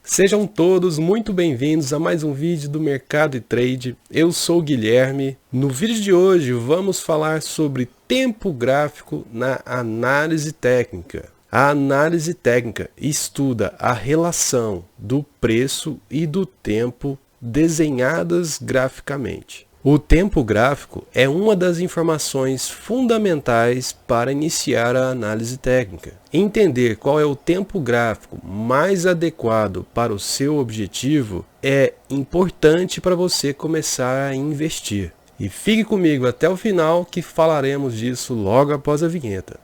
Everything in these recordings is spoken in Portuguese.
Sejam todos muito bem-vindos a mais um vídeo do Mercado e Trade. Eu sou o Guilherme. No vídeo de hoje vamos falar sobre tempo gráfico na análise técnica. A análise técnica estuda a relação do preço e do tempo desenhadas graficamente. O tempo gráfico é uma das informações fundamentais para iniciar a análise técnica. Entender qual é o tempo gráfico mais adequado para o seu objetivo é importante para você começar a investir. E fique comigo até o final que falaremos disso logo após a vinheta.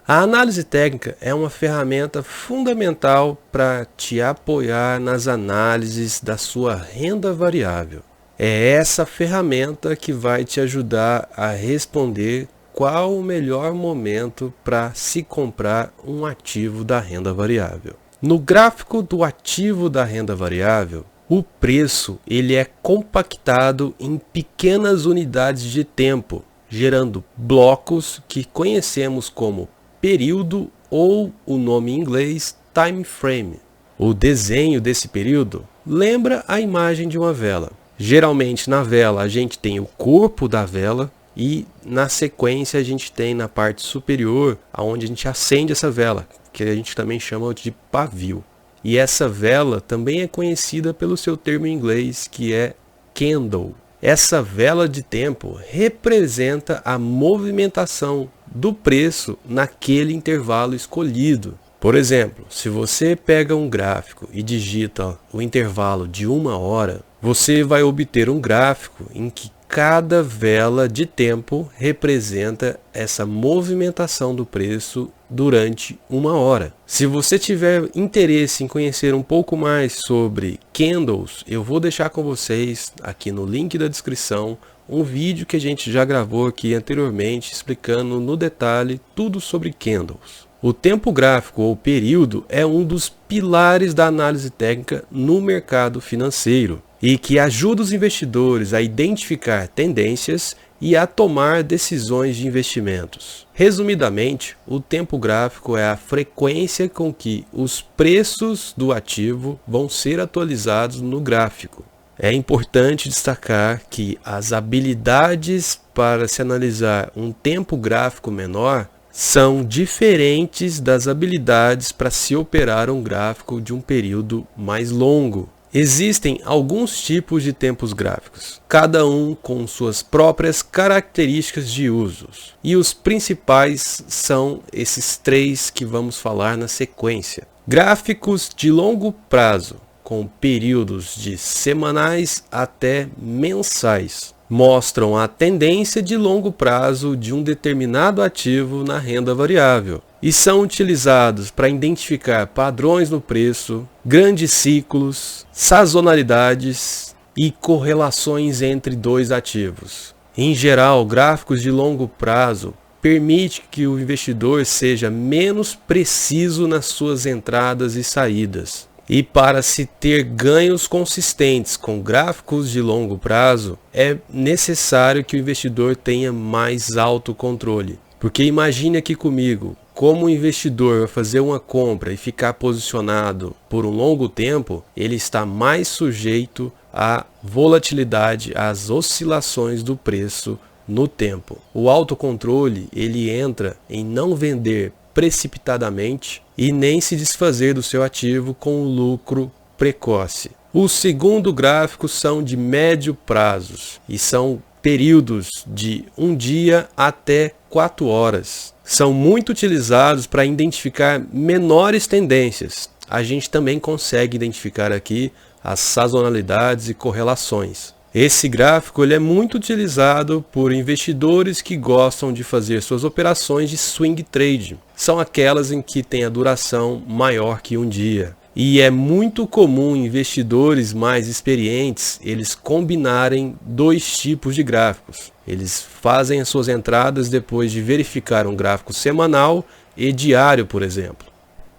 A análise técnica é uma ferramenta fundamental para te apoiar nas análises da sua renda variável. É essa ferramenta que vai te ajudar a responder qual o melhor momento para se comprar um ativo da renda variável. No gráfico do ativo da renda variável, o preço ele é compactado em pequenas unidades de tempo, gerando blocos que conhecemos como período ou o nome em inglês time frame. O desenho desse período lembra a imagem de uma vela. Geralmente na vela a gente tem o corpo da vela e na sequência a gente tem na parte superior onde a gente acende essa vela, que a gente também chama de pavio. E essa vela também é conhecida pelo seu termo em inglês, que é candle. Essa vela de tempo representa a movimentação do preço naquele intervalo escolhido. Por exemplo, se você pega um gráfico e digita o intervalo de 1 hora, você vai obter um gráfico em que cada vela de tempo representa essa movimentação do preço durante 1 hora. Se você tiver interesse em conhecer um pouco mais sobre candles, eu vou deixar com vocês aqui no link da descrição um vídeo que a gente já gravou aqui anteriormente explicando no detalhe tudo sobre candles. O tempo gráfico ou período é um dos pilares da análise técnica no mercado financeiro e que ajuda os investidores a identificar tendências e a tomar decisões de investimentos. Resumidamente, o tempo gráfico é a frequência com que os preços do ativo vão ser atualizados no gráfico. É importante destacar que as habilidades para se analisar um tempo gráfico menor são diferentes das habilidades para se operar um gráfico de um período mais longo. Existem alguns tipos de tempos gráficos, cada um com suas próprias características de usos. E os principais são esses 3 que vamos falar na sequência. Gráficos de longo prazo, com períodos de semanais até mensais, mostram a tendência de longo prazo de um determinado ativo na renda variável e são utilizados para identificar padrões no preço, grandes ciclos, sazonalidades e correlações entre 2 ativos. Em geral, gráficos de longo prazo permite que o investidor seja menos preciso nas suas entradas e saídas. E para se ter ganhos consistentes com gráficos de longo prazo, é necessário que o investidor tenha mais autocontrole. Porque imagine aqui comigo, como o investidor vai fazer uma compra e ficar posicionado por um longo tempo, ele está mais sujeito à volatilidade, às oscilações do preço no tempo. O autocontrole, ele entra em não vender precipitadamente e nem se desfazer do seu ativo com um lucro precoce. O segundo gráfico são de médio prazos e são períodos de 1 dia até 4 horas. São muito utilizados para identificar menores tendências. A gente também consegue identificar aqui as sazonalidades e correlações. Esse gráfico ele é muito utilizado por investidores que gostam de fazer suas operações de swing trade. São aquelas em que tem a duração maior que 1 dia. E é muito comum investidores mais experientes eles combinarem 2 tipos de gráficos. Eles fazem as suas entradas depois de verificar um gráfico semanal e diário, por exemplo.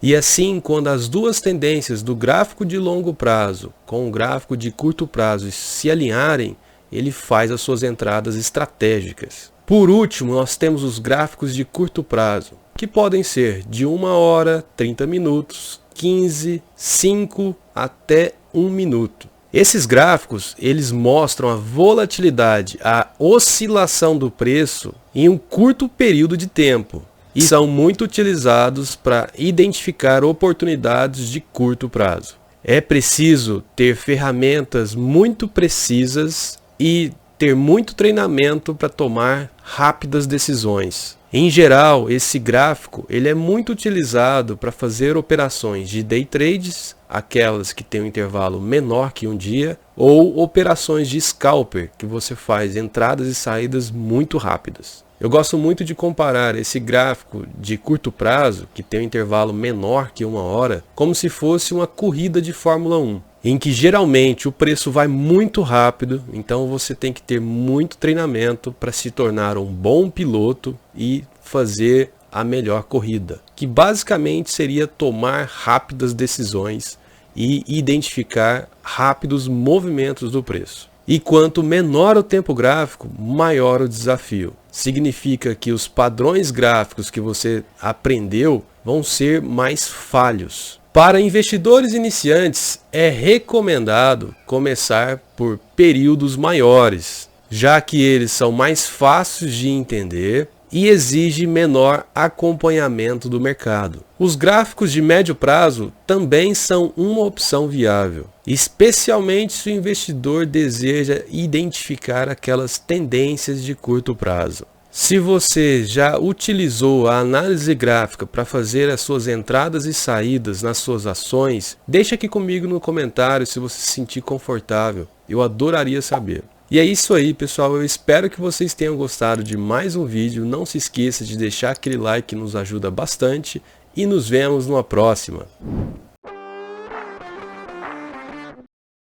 E assim, quando as 2 tendências do gráfico de longo prazo com o gráfico de curto prazo se alinharem, ele faz as suas entradas estratégicas. Por último, nós temos os gráficos de curto prazo, que podem ser de 1 hora, 30 minutos, 15, 5 até 1 minuto. Esses gráficos, eles mostram a volatilidade, a oscilação do preço em um curto período de tempo e são muito utilizados para identificar oportunidades de curto prazo. É preciso ter ferramentas muito precisas e ter muito treinamento para tomar rápidas decisões. Em geral, esse gráfico ele é muito utilizado para fazer operações de day trades, aquelas que têm um intervalo menor que um dia, ou operações de scalper, que você faz entradas e saídas muito rápidas. Eu gosto muito de comparar esse gráfico de curto prazo, que tem um intervalo menor que 1 hora, como se fosse uma corrida de Fórmula 1, em que geralmente o preço vai muito rápido, então você tem que ter muito treinamento para se tornar um bom piloto e fazer a melhor corrida, que basicamente seria tomar rápidas decisões e identificar rápidos movimentos do preço. E quanto menor o tempo gráfico, maior o desafio. Significa que os padrões gráficos que você aprendeu vão ser mais falhos. Para investidores iniciantes, é recomendado começar por períodos maiores, já que eles são mais fáceis de entender e exigem menor acompanhamento do mercado. Os gráficos de médio prazo também são uma opção viável, especialmente se o investidor deseja identificar aquelas tendências de curto prazo. Se você já utilizou a análise gráfica para fazer as suas entradas e saídas nas suas ações, deixa aqui comigo no comentário se você se sentir confortável. Eu adoraria saber. E é isso aí, pessoal. Eu espero que vocês tenham gostado de mais um vídeo. Não se esqueça de deixar aquele like que nos ajuda bastante e nos vemos numa próxima.